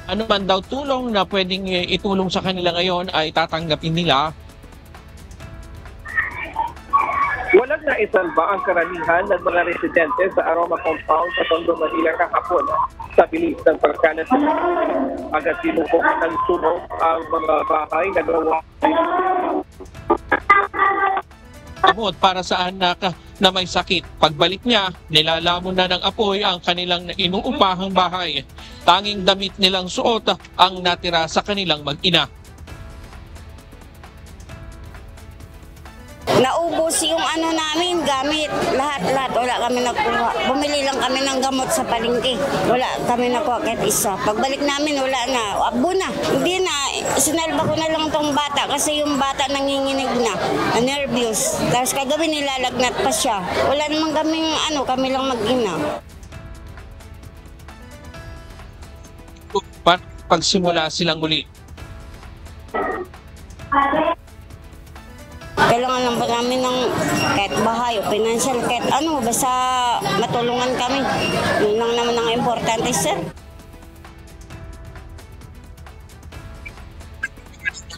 ano man daw tulong na pwedeng itulong sa kanila ngayon ay tatanggapin nila. Walang naisalba ang karamihan ng mga residente sa Aroma Compound sa Tondo, Manila kahapon sa bilis ng pagkalat. Agad sinubok ng sunog ang mga bahay na gawa para saan na may sakit. Pagbalik niya, nilalamon na ng apoy ang kanilang inuupahang bahay. Tanging damit nilang suot ang natira sa kanilang mag-ina. Naubos yung namin, gamit, lahat. Wala kami nakuha. Bumili lang kami ng gamot sa palengke. Wala kami nakuha kahit isa. Pagbalik namin, wala na. Abo na. Hindi na. Sinalba ko na lang tong bata kasi yung bata nanginginig na. Nervous. Tapos kagabi nilalagnat pa siya. Wala namang kaming kami lang mag-ina. Pagsimula silang muli. Kailangan lang ba namin ng kahit bahay o financial, kahit basta matulungan kami. Yun lang naman ang importante, sir.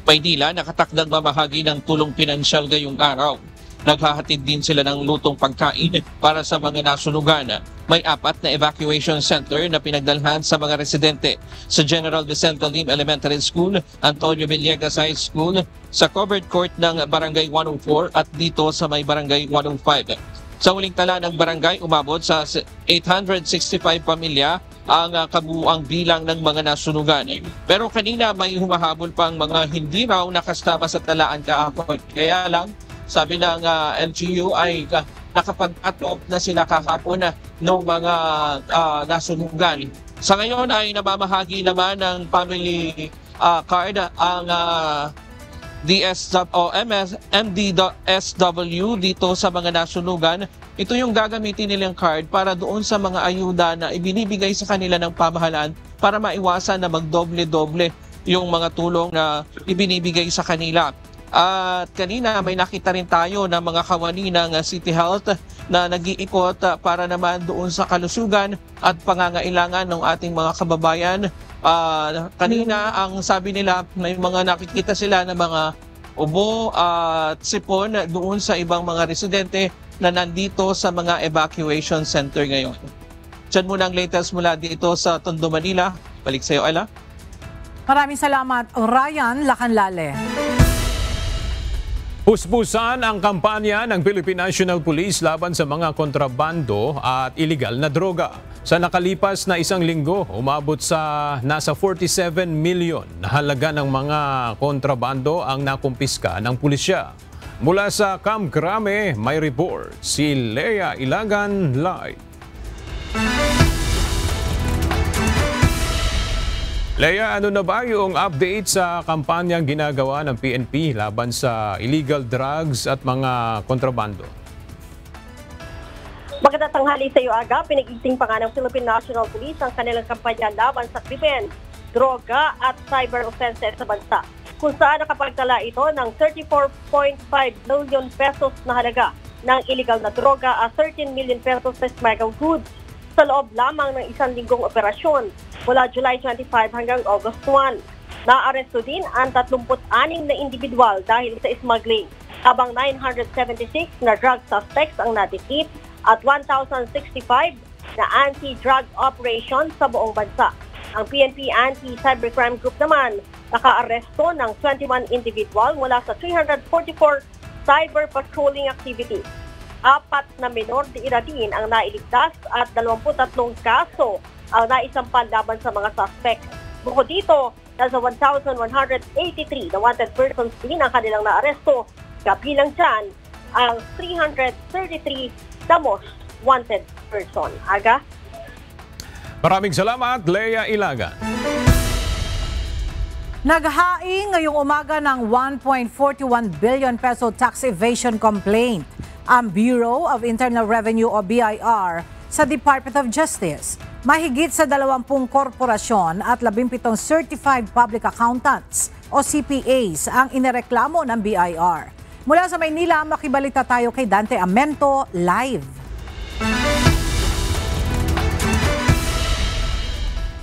Maynila, nakatakdang mamahagi ng tulong pinansyal ngayong araw. Naghahatid din sila ng lutong pagkain para sa mga nasunugan. May 4 na evacuation center na pinagdalhan sa mga residente sa General Vicente Lim Elementary School, Antonio Villegas High School, sa covered court ng Barangay 104 at dito sa may Barangay 105. Sa huling tala ng barangay, umabot sa 865 pamilya ang kabuuang bilang ng mga nasunugan. Pero kanina may humahabol pang mga hindi raw nakasama sa talaan kahapon. Kaya lang, sabi ng LGU ay nakapag-atop na sila kahapon ng mga nasunugan. Sa ngayon ay namamahagi naman ng family card ang MDSW dito sa mga nasunugan. Ito yung gagamitin nilang card para doon sa mga ayuda na ibinibigay sa kanila ng pamahalaan para maiwasan na magdoble-doble yung mga tulong na ibinibigay sa kanila. At kanina may nakita rin tayo ng mga kawani ng City Health na nag-iikot para naman doon sa kalusugan at pangangailangan ng ating mga kababayan. Kanina ang sabi nila may mga nakikita sila na mga ubo at sipon doon sa ibang mga residente na nandito sa mga evacuation center ngayon. Diyan muna ang latest mula dito sa Tondo, Manila. Balik sa iyo, Ella. Maraming salamat, Ryan Lacanlale. Puspusan ang kampanya ng Philippine National Police laban sa mga kontrabando at iligal na droga. Sa nakalipas na isang linggo, umabot sa nasa 47 milyon na halaga ng mga kontrabando ang nakumpiska ng pulisya. Mula sa Camp Crame, may report si Lea Ilagan live. Lea, ano na ba yung update sa kampanyang ginagawa ng PNP laban sa illegal drugs at mga kontrabando? Magandang tanghali sa iyo, Aga. Pinag-iting pa nga ng Philippine National Police ang kanilang kampanya laban sa krimen, droga at cyber offenses sa bansa, kung saan nakapagtala ito ng 34.5 million pesos na halaga ng illegal na droga at 13 million pesos na smuggled goods sa loob lamang ng isang linggong operasyon mula July 25 hanggang August 1. Naaresto din ang 36 na individual dahil sa smuggling, habang 976 na drug suspects ang nadikit at 1,065 na anti-drug operations sa buong bansa. Ang PNP Anti-Cybercrime Group naman nakaaresto ng 21 individual mula sa 344 cyber patrolling activities. 4 na menor de edad din ang nailigtas at 23 kaso ang naisampan laban sa mga suspect. Bukod dito, nasa 1,183 na wanted persons din ang kanilang naaresto. Kabilang dyan ang 333 na most wanted person. Aga? Maraming salamat, Lea Ilaga. Naghaing ngayong umaga ng 1.41 billion peso tax evasion complaint ang Bureau of Internal Revenue o BIR sa Department of Justice. Mahigit sa 20 korporasyon at 17 certified public accountants o CPAs ang inireklamo ng BIR. Mula sa Maynila, makibalita tayo kay Dante Amento live.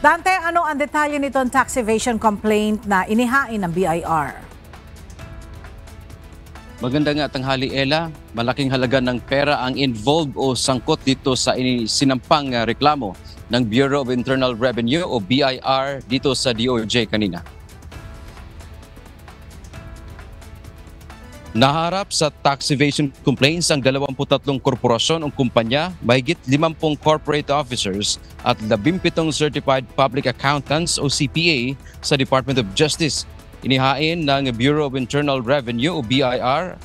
Dante, ano ang detalye nitong tax evasion complaint na inihain ng BIR? Magandang tanghali, Ella. Malaking halaga ng pera ang involved o sangkot dito sa sinampang reklamo ng Bureau of Internal Revenue o BIR dito sa DOJ kanina. Naharap sa tax evasion complaints ang 23 korporasyon o kumpanya, mahigit 50 corporate officers at 17 certified public accountants o CPA sa Department of Justice. Inihain ng Bureau of Internal Revenue o BIR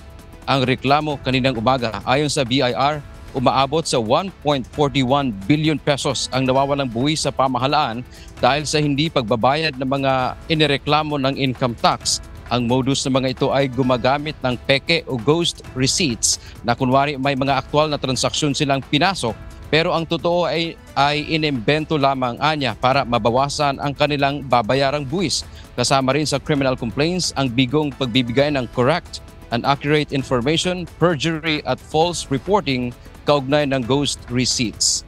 ang reklamo kaninang umaga. Ayon sa BIR, umaabot sa 1.41 billion pesos ang nawawalang buwis sa pamahalaan dahil sa hindi pagbabayad ng mga inireklamo ng income tax. Ang modus ng mga ito ay gumagamit ng peke o ghost receipts na kunwari may mga aktual na transaksyon silang pinasok pero ang totoo ay inimbento lamang anya para mabawasan ang kanilang babayarang buwis. Kasama rin sa criminal complaints ang bigong pagbibigay ng correct and accurate information, perjury at false reporting kaugnay ng ghost receipts.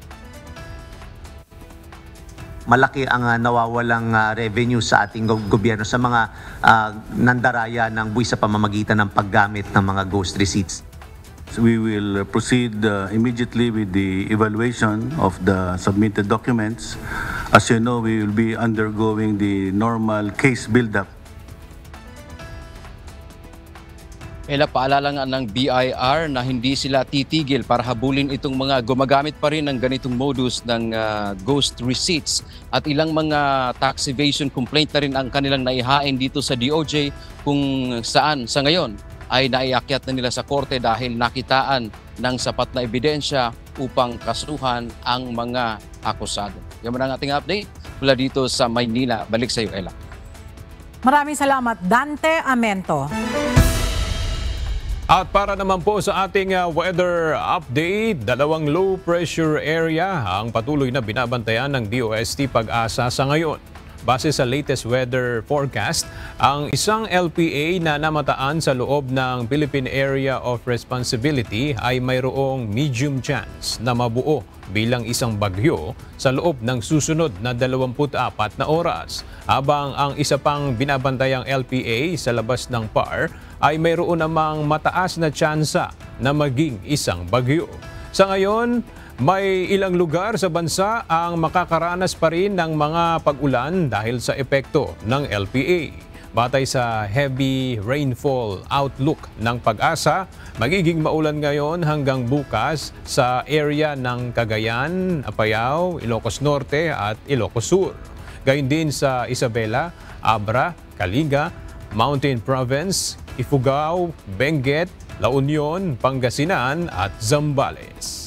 Malaki ang nawawalang revenue sa ating gobyerno sa mga nandaraya ng buwis sa pamamagitan ng paggamit ng mga ghost receipts. So we will proceed immediately with the evaluation of the submitted documents. As you know, we will be undergoing the normal case build-up. Paalala nga ng BIR na hindi sila titigil para habulin itong mga gumagamit pa rin ng ganitong modus ng ghost receipts at ilang mga tax evasion complaint na rin ang kanilang naihain dito sa DOJ kung saan sa ngayon ay naiakyat na nila sa korte dahil nakitaan ng sapat na ebidensya upang kasuhan ang mga akusado. Yan ang ating update mula dito sa Maynila. Balik sa iyo, Ella. Maraming salamat, Dante Amento. At para naman po sa ating weather update, 2 low pressure area ang patuloy na binabantayan ng DOST Pag-asa sa ngayon. Base sa latest weather forecast, ang isang LPA na namataan sa loob ng Philippine Area of Responsibility ay mayroong medium chance na mabuo bilang isang bagyo sa loob ng susunod na 24 na oras. Habang ang isa pang binabantayang LPA sa labas ng PAR ay mayroon namang mataas na tsansa na maging isang bagyo. Sa ngayon, may ilang lugar sa bansa ang makakaranas pa rin ng mga pag-ulan dahil sa epekto ng LPA. Batay sa heavy rainfall outlook ng Pag-asa, magiging maulan ngayon hanggang bukas sa area ng Cagayan, Apayao, Ilocos Norte at Ilocos Sur. Gayun din sa Isabela, Abra, Caliga, Mountain Province, Ifugao, Benguet, La Union, Pangasinan at Zambales.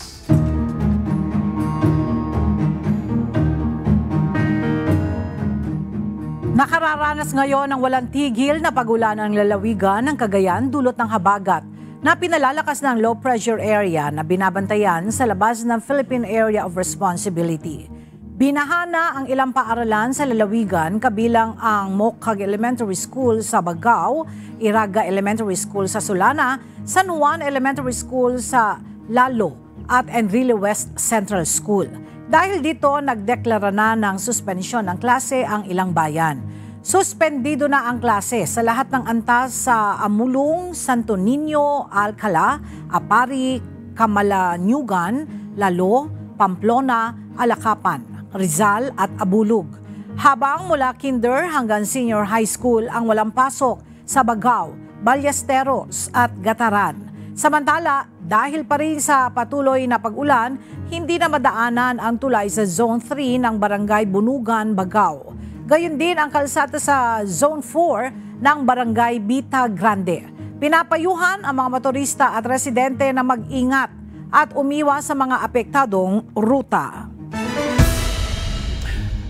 Nakararanas ngayon ng walang tigil na pag-ulan ng lalawigan ng Cagayan dulot ng habagat na pinalalakas ng low pressure area na binabantayan sa labas ng Philippine Area of Responsibility. Binahana ang ilang paaralan sa lalawigan kabilang ang Mokag Elementary School sa Bagao, Iraga Elementary School sa Solana, San Juan Elementary School sa Lalo at Enrile West Central School. Dahil dito, nagdeklara na ng suspensyon ng klase ang ilang bayan. Suspendido na ang klase sa lahat ng antas sa Amulong, Santo Niño, Alcala, Apari, Camalaniugan, Lalo, Pamplona, Alacapan, Rizal at Abulug. Habang mula kinder hanggang senior high school ang walang pasok sa Bagao, Ballesteros at Gataran. Samantala, dahil pa rin sa patuloy na pag-ulan, hindi na madaanan ang tulay sa Zone 3 ng Barangay Bunugan, Bagao. Gayon din ang kalsada sa Zone 4 ng Barangay Bita Grande. Pinapayuhan ang mga motorista at residente na mag-ingat at umiwas sa mga apektadong ruta.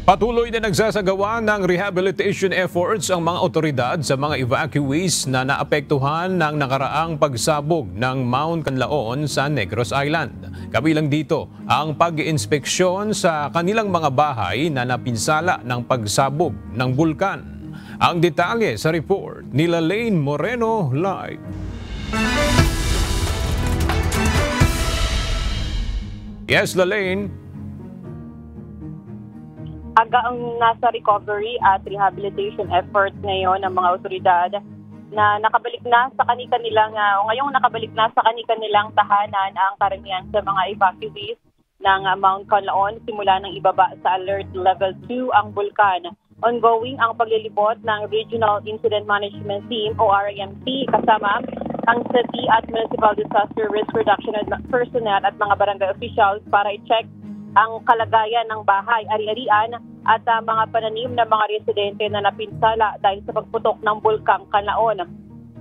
Patuloy na nagsasagawa ng rehabilitation efforts ang mga otoridad sa mga evacuees na naapektuhan ng nakaraang pagsabog ng Mount Canlaon sa Negros Island. Kabilang dito ang pag-iinspeksyon sa kanilang mga bahay na napinsala ng pagsabog ng bulkan. Ang detalye sa report ni Lalaine Moreno live. Yes, Lalaine. Aga ang nasa recovery at rehabilitation efforts ngayon ng mga otoridad na nakabalik na sa ngayong nakabalik na sa kanilang tahanan ang karamihan sa mga evacuees ng Mount Canlaon simula ng ibaba sa Alert Level 2 ang bulkan. Ongoing ang paglilibot ng Regional Incident Management Team o RIMT kasama ang City at Municipal Disaster Risk Reduction personnel at mga barangay officials para i-check ang kalagayan ng bahay, ari-arian at mga pananim ng mga residente na napinsala dahil sa pagputok ng bulkang Canlaon.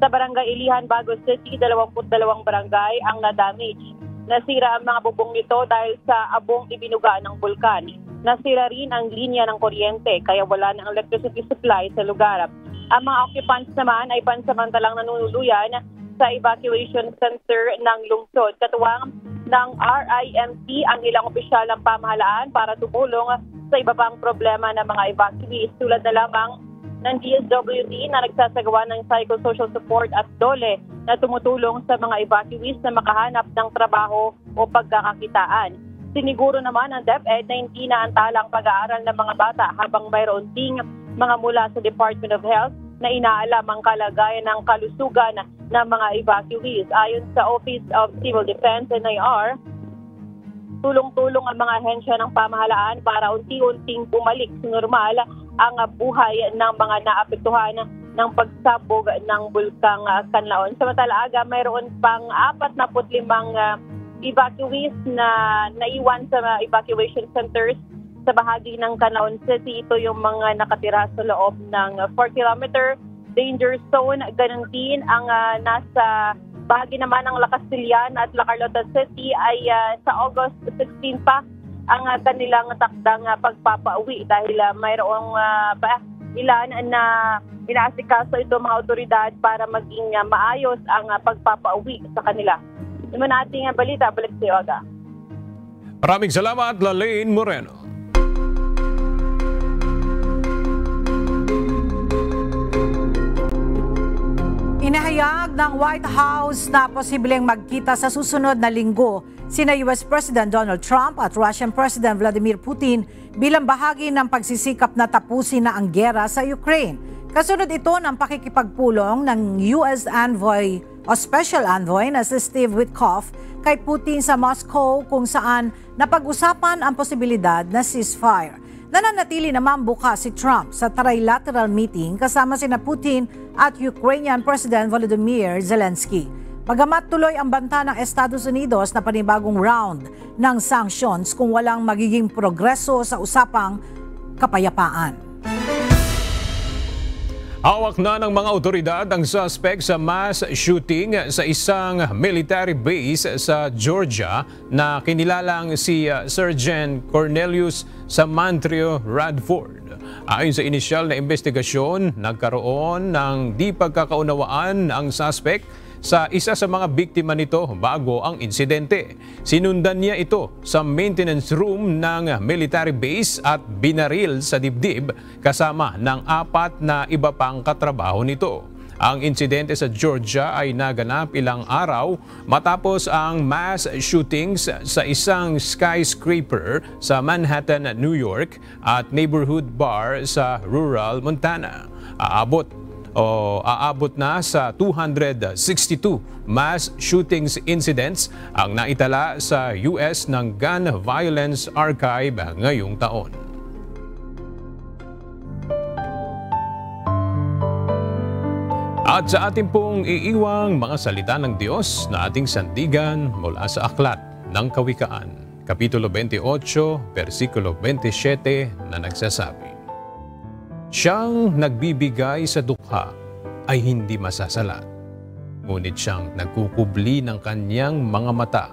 Sa Barangay Ilihan, Bagos City, 22 barangay ang na-damage. Nasira ang mga bubong nito dahil sa abong ibinuga ng bulkan. Nasira rin ang linya ng kuryente kaya wala ng electricity supply sa lugar. Ang mga occupants naman ay pansamantalang nanunuluyan sa evacuation center ng lungsod. Katuwang ng RIMT ang ilang opisyal ng pamahalaan para tumulong sa iba pang problema ng mga evacuees tulad na lamang ng DSWD na nagsasagawa ng psychosocial support at DOLE na tumutulong sa mga evacuees na makahanap ng trabaho o pagkakakitaan. Siniguro naman ng DepEd na hindi na antalang pag-aaral ng mga bata habang mayroon ding mga mula sa Department of Health na inaalam ang kalagayan ng kalusugan ng mga evacuees. Ayon sa Office of Civil Defense, NIR, tulong-tulong ang mga ahensya ng pamahalaan para unti-unting bumalik sa normal ang buhay ng mga naapektuhan ng pagsabog ng bulkang Canlaon. Samantala, mayroon pang 45 evacuees na naiwan sa evacuation centers sa bahagi ng Canlaon City. Ito yung mga nakatira sa loob ng 4-kilometer danger zone. Ganun din ang nasa bahagi naman ng La Castellan at La Carlota City ay sa August 16 pa ang kanilang takdang pagpapauwi dahil mayroong ilan na inaasikaso ito mga otoridad para maging maayos ang pagpapauwi sa kanila. Yung nating balita, balik sa iyo, Aga. Maraming salamat, Lalaine Moreno. Inahayag ng White House na posibleng magkita sa susunod na linggo sina US President Donald Trump at Russian President Vladimir Putin bilang bahagi ng pagsisikap na tapusin na ang giyera sa Ukraine. Kasunod ito ng pakikipagpulong ng US Envoy o Special Envoy na si Steve Witkoff kay Putin sa Moscow kung saan napag-usapan ang posibilidad na ceasefire. Nananatili naman bukas si Trump sa trilateral meeting kasama sina Putin at Ukrainian President Volodymyr Zelensky. Bagamat tuloy ang banta ng Estados Unidos na panibagong round ng sanctions kung walang magiging progreso sa usapang kapayapaan. Hawak na ng mga otoridad ang suspect sa mass shooting sa isang military base sa Georgia na kinilalang si Sergeant Cornelius Samantrio Radford. Ayon sa inisyal na investigasyon, nagkaroon ng di pagkakaunawaan ang suspect sa isa sa mga biktima nito bago ang insidente. Sinundan niya ito sa maintenance room ng military base at binaril sa dibdib kasama ng 4 na iba pang katrabaho nito. Ang insidente sa Georgia ay naganap ilang araw matapos ang mass shootings sa isang skyscraper sa Manhattan, New York at neighborhood bar sa rural Montana. Aabot na sa 262 mass shootings incidents ang naitala sa US ng Gun Violence Archive ngayong taon. At sa ating pong iiwang mga salita ng Diyos na ating sandigan mula sa Aklat ng Kawikaan, Kapitulo 28, versikulo 27 na nagsasabi, "Siyang nagbibigay sa dukha ay hindi masasalat, ngunit siyang nagkukubli ng kanyang mga mata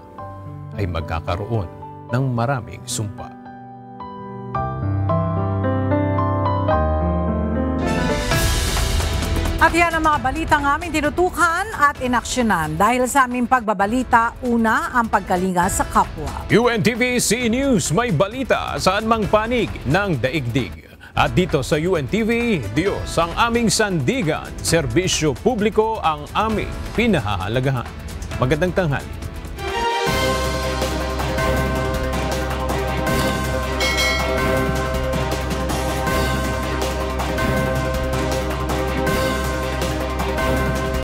ay magkakaroon ng maraming sumpa." At yan ang mga balitang aming tinutukan at inaksyonan. Dahil sa aming pagbabalita, una ang pagkalinga sa kapwa. UNTV CE News, may balita saan mang panig ng daigdig. At dito sa UNTV, Diyos ang aming sandigan, serbisyo publiko ang aming pinahahalagahan. Magandang tanghali.